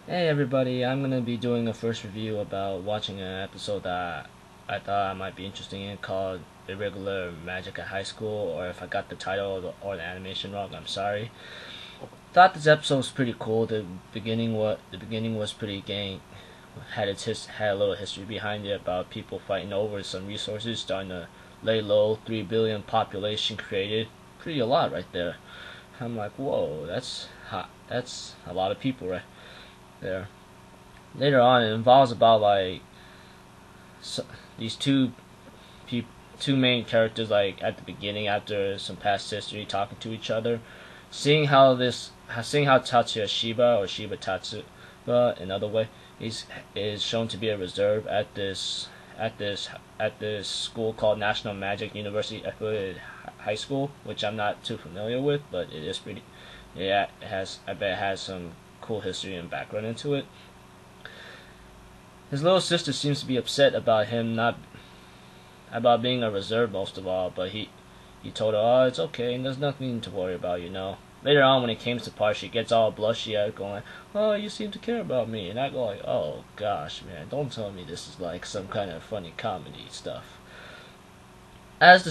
Hey everybody, I'm gonna be doing a first review about watching an episode that I thought I might be interested in called Irregular Magic at High School, or if I got the title or the animation wrong, I'm sorry. Thought this episode was pretty cool. The beginning was pretty gang had a little history behind it about people fighting over some resources, starting to lay low. 3 billion population created, pretty a lot right there. I'm like, whoa, that's hot. That's a lot of people right there. Later on, it involves about like so, these two main characters, like at the beginning after some past history, talking to each other, seeing how Tatsuya Shiba or Shiba Tatsuya another way is shown to be a reserve at this school called National Magic University Affiliated High School, which I'm not too familiar with, but it is pretty. Yeah, I bet it has some cool history and background into it. His little sister seems to be upset about him not about being a reserve most of all, but he told her, "Oh, it's okay, and there's nothing to worry about." Later on, when it came to part, she gets all blushy out, going like, "Oh, you seem to care about me," and I go like, "Oh gosh, man, don't tell me this is like some kind of funny comedy stuff." As the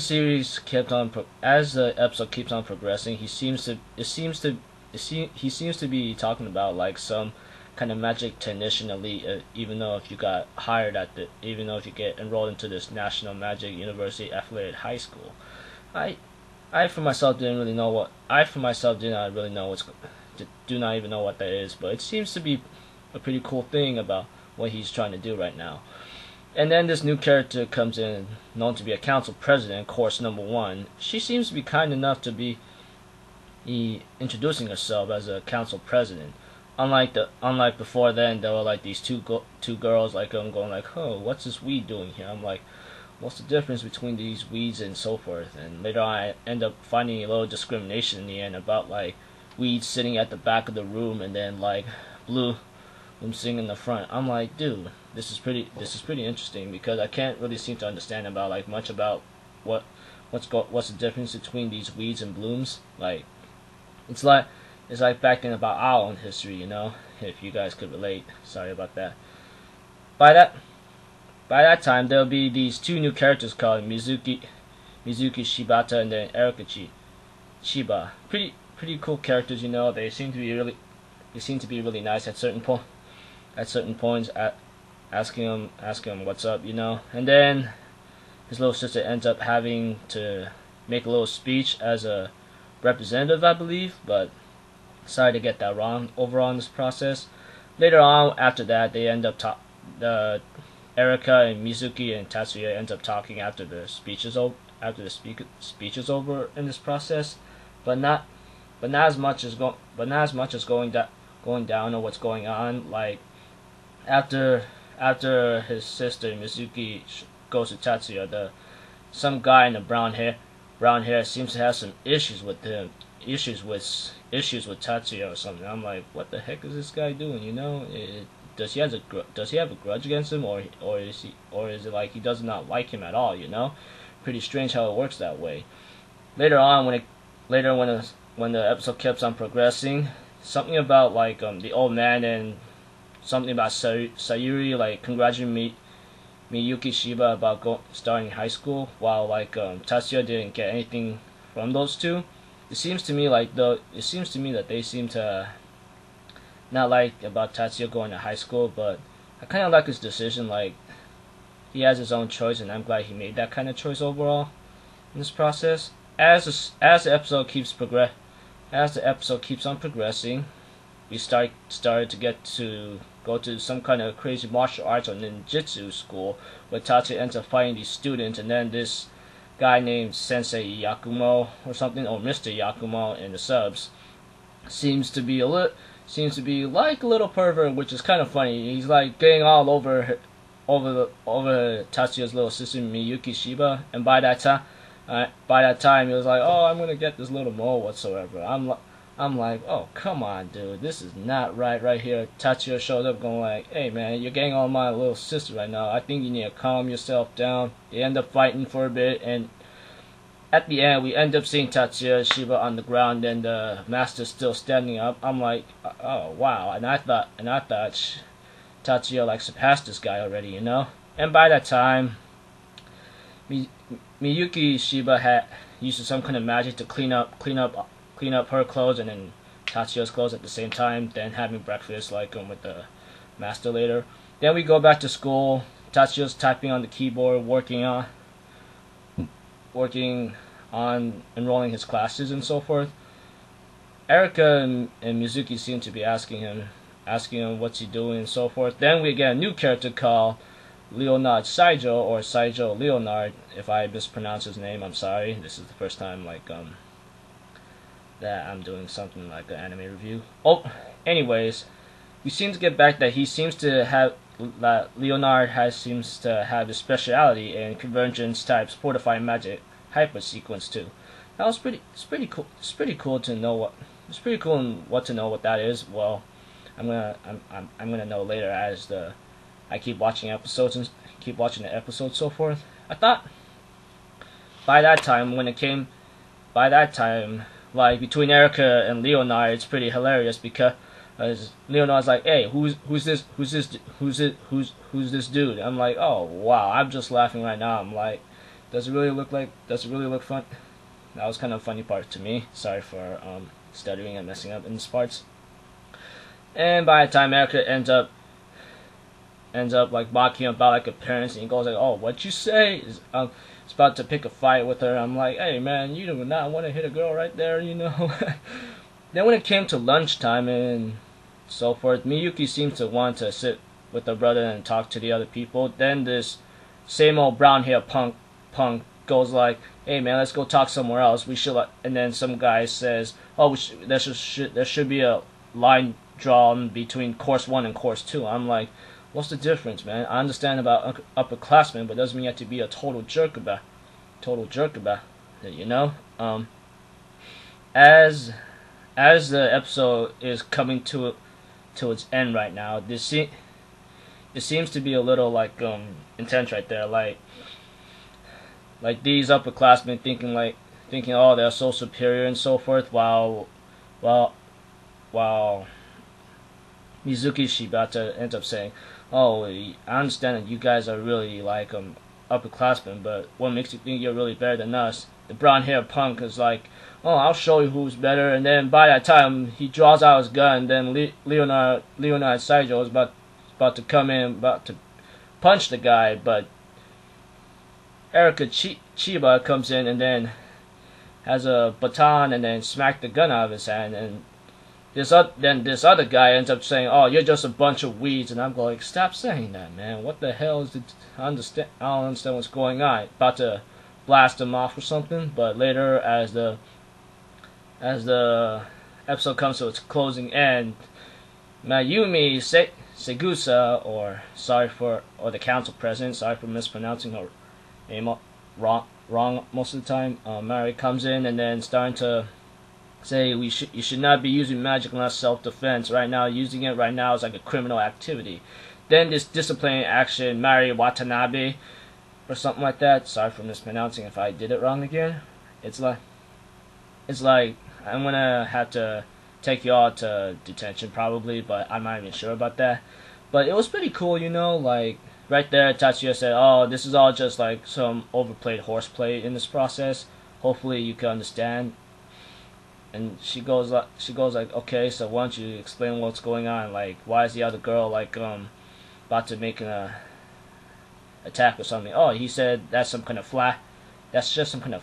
episode keeps on progressing, he seems to be talking about like some kind of magic technician elite. Even though if you get enrolled into this National Magic University Affiliated High School, I I for myself didn't really know what I for myself did not really know do not even know what that is, but it seems to be a pretty cool thing about what he's trying to do right now. And then this new character comes in, known to be a council president, course number one. She seems to be kind enough to be introducing herself as a council president. Unlike before then, there were like these two girls like going like, "Oh, what's this weed doing here?" I'm like, "What's the difference between these weeds and so forth?" And later on, I end up finding a little discrimination in the end about like weeds sitting at the back of the room and then like blue them sitting in the front. I'm like, dude, this is pretty interesting because I can't really seem to understand about like much about what what's the difference between these weeds and blooms. Like it's like it's like back in about our own history. If you guys could relate. Sorry about that. By that by that time, there'll be these two new characters called Mizuki Shibata and then Erika Chiba. Pretty cool characters. They seem to be really nice at certain points, asking him what's up. And then his little sister ends up having to make a little speech as a representative, I believe, but sorry to get that wrong overall in this process. Later on, after that, they end up the Erika and Mizuki and Tatsuya ends up talking after the speech is over in this process, but not as much as going down or what's going on. Like after his sister Mizuki goes to Tatsuya, some guy in the brown hair seems to have some issues with him, issues with Tatsuya or something. I'm like, what the heck is this guy doing? Does he have a grudge against him, or is it like he does not like him at all? Pretty strange how it works that way. Later on, when the episode keeps on progressing, something about like the old man and something about Sayuri like congratulating Miyuki Shiba about starting high school, while like Tatsuya didn't get anything from those two. It seems to me that they seem to not like about Tatsuya going to high school, but I kind of like his decision. Like he has his own choice, and I'm glad he made that kind of choice overall in this process. As the episode keeps on progressing, we started to get to go to some kind of crazy martial arts or ninjutsu school where Tatsuya ends up fighting these students, and then this guy named Sensei Yakumo or something, or Mr. Yakumo in the subs, seems to be like a little pervert, which is kind of funny. He's like getting all over Tatsuya's little sister Miyuki Shiba, and by that time he was like, "Oh, I'm gonna get this little mole whatsoever." I'm like, "Oh, come on, dude, this is not right here." Tatsuya showed up going like, "Hey man, you're getting on my little sister right now. I think you need to calm yourself down." They end up fighting for a bit, and at the end, we end up seeing Tatsuya Shiba on the ground and the master's still standing up. I'm like, oh wow! And I thought Tatsuya like surpassed this guy already, you know. And by that time, Miyuki Shiba had used some kind of magic to clean up her clothes and then Tatsuya's clothes at the same time. Then having breakfast like with the master later. Then we go back to school. Tatsuya's typing on the keyboard, working on enrolling his classes and so forth. Erika and Mizuki seem to be asking him what's he doing and so forth. Then we get a new character called Leonard Saijo, or Saijo Leonard. If I mispronounce his name, I'm sorry. This is the first time like that I'm doing something like an anime review. Oh, anyways, we seem to get back that he seems to have seems to have the speciality in convergence types fortifying magic hyper sequence too. That was it's pretty cool to know what to know what that is. Well, I'm gonna know later as I keep watching episodes and keep watching the episodes so forth. I thought by that time like between Erika and Leonard, it's pretty hilarious because Leonard's like, hey, who's this dude? I'm like, oh wow, I'm just laughing right now. I'm like, does it really look fun? That was kind of a funny part to me. Sorry for stuttering and messing up in these parts. And by the time Erika ends up like mocking about like her parents, and he goes like, oh, what you say? Is about to pick a fight with her. I'm like, hey man, you do not want to hit a girl right there, you know. Then when it came to lunchtime and so forth, Miyuki seems to want to sit with her brother and talk to the other people. Then this same old brown hair punk goes like, hey man, let's go talk somewhere else. We should. And then some guy says, oh, there should be a line drawn between course 1 and course 2. I'm like, what's the difference, man? I understand about upperclassmen, but doesn't mean you have to be a total jerk about it, you know. As the episode is coming to its end right now, it seems to be a little like intense right there, like these upperclassmen thinking oh, they're so superior and so forth, while Mizuki Shibata ends up saying, oh, I understand that you guys are really like upperclassmen, but what makes you think you're really better than us? The brown hair punk is like, oh, I'll show you who's better. And then by that time, he draws out his gun. Then Leonard Saijo is about to come in, about to punch the guy, but Erika Chiba comes in and then has a baton and then smack the gun out of his hand. And this other guy ends up saying, oh, you're just a bunch of weeds. And I'm going, stop saying that, man. What the hell is it? I don't understand what's going on. About to blast him off or something. But later, as the episode comes to its closing end, Mayumi Segusa, or the council president, sorry for mispronouncing her name wrong most of the time, Mary comes in and then starting to say you should not be using magic unless self-defense. Right now, using it right now is like a criminal activity. Then this disciplinary action, Mari Watanabe, or something like that. Sorry for mispronouncing if I did it wrong again. It's like I'm gonna have to take you all to detention probably, but I'm not even sure about that. But it was pretty cool, you know, like right there Tatsuya said, oh, this is all just like some overplayed horseplay in this process. Hopefully you can understand. And she goes like, okay, so why don't you explain what's going on? Like, why is the other girl like about to make an attack or something? Oh, he said that's just some kind of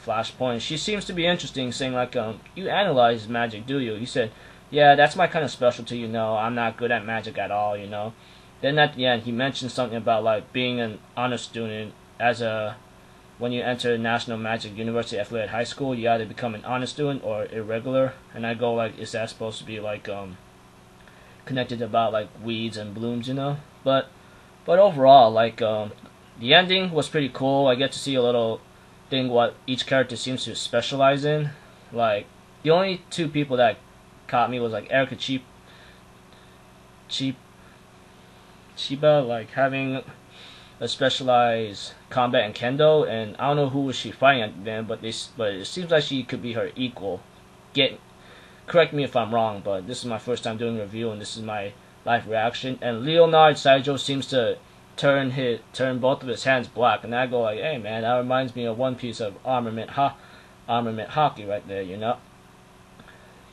flashpoint. She seems to be interesting, saying like, you analyze magic, do you? He said, yeah, that's my kind of specialty, you know. I'm not good at magic at all, you know. Then at the end, he mentioned something about like being an honor student when you enter National Magic University Affiliate High School, you either become an honor student or irregular. And I go like, is that supposed to be like connected about like weeds and blooms, you know? But overall, like the ending was pretty cool. I get to see a little thing what each character seems to specialize in. Like the only two people that caught me was like Erika Chiba, like having a specialized combat and kendo, and I don't know who was she fighting at then, but it seems like she could be her equal. Correct me if I'm wrong, but this is my first time doing a review, and this is my live reaction. And Leonard Saijo seems to turn both of his hands black, and I go like, hey man, that reminds me of one piece of armament hockey right there, you know.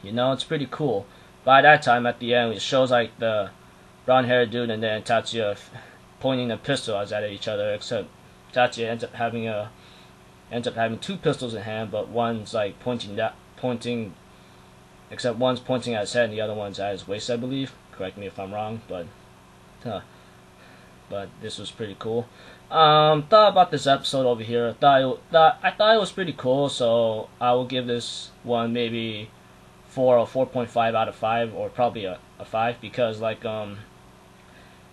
It's pretty cool. By that time, at the end, it shows like the brown-haired dude and then Tatsuya pointing the pistols at each other. Except Tatsuya ends up having two pistols in hand, but one's like pointing. Except one's pointing at his head and the other one's at his waist, I believe. Correct me if I'm wrong, but this was pretty cool. Thought about this episode over here. I thought it was pretty cool, so I will give this one maybe 4 or 4.5 out of 5, or probably a 5, because like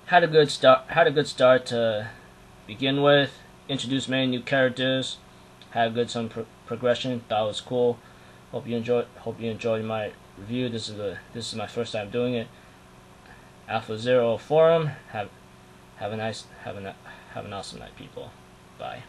had a good start to begin with. Introduced many new characters. Had some progression. Thought it was cool. Hope you enjoyed my review. This is my first time doing it. Alpha Zero Forum. Have an awesome night, people. Bye.